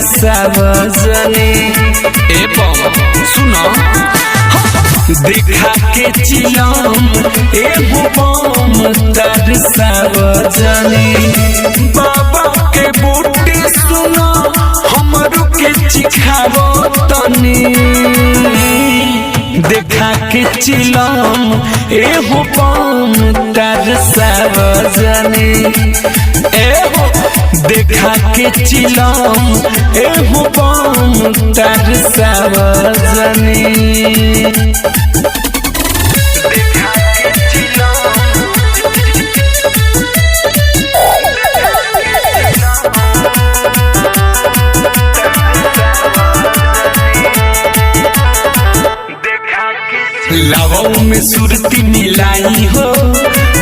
सावजनी ए बम सुनो देखा के चिलम ए बम तार सावजनी बाबा के बूटी सुनो हमरो के चिखावो तनी देखा के चिलम ए बम तार सावजनी ए देखा के चिलम ए बम तार सावजनी लावों में सुरती मिलाई हो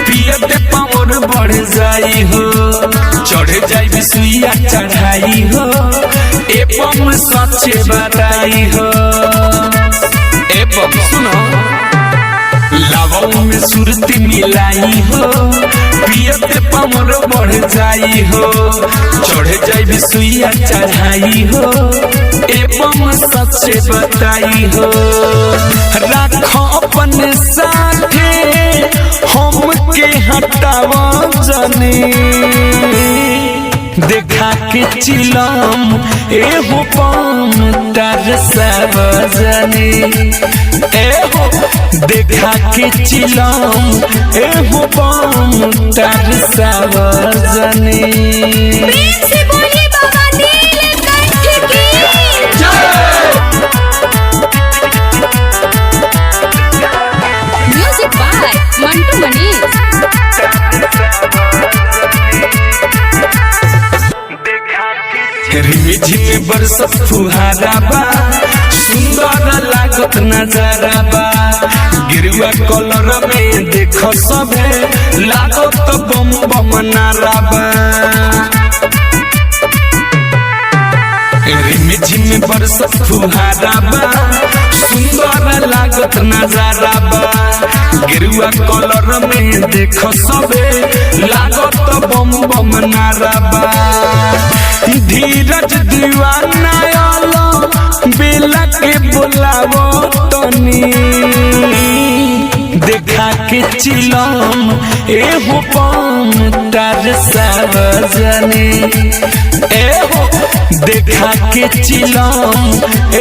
पियत पावर बढ़ जाई हो चढ़ जाई बिसुइया चढ़ाई हो एपम सच्चे बताई हो एपम सुनो लावों में सुरती मिलाई हो पियत पावर बढ़ जाई हो चढ़ जाई बिसुइया चढ़ाई हो एपम सच्चे बताई हो राखो अपन साथे हम के हटावा जनी देखा के चिलम ए बम तार सावजनी ए देखा के चिलम ए बम तार सावजनी मंटू मनीष रिमझिम बरसत फुहारा बा सुंदर लागत नजारा बा गिरुआ कलर में देखो सबे लागत बम बम नारा बा रिमझिम बरसत फुहारा बा सुंदर लागत नजारा बा गिरुआ कलर में देखो सबे लागत बम बम नारा बा धीरज दीवाना आलो बेला के बुलावो तनी देखा के चिलम ए बम तार सावजनी ए देखा के चिलम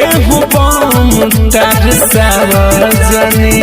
ए बम तार सावजनी।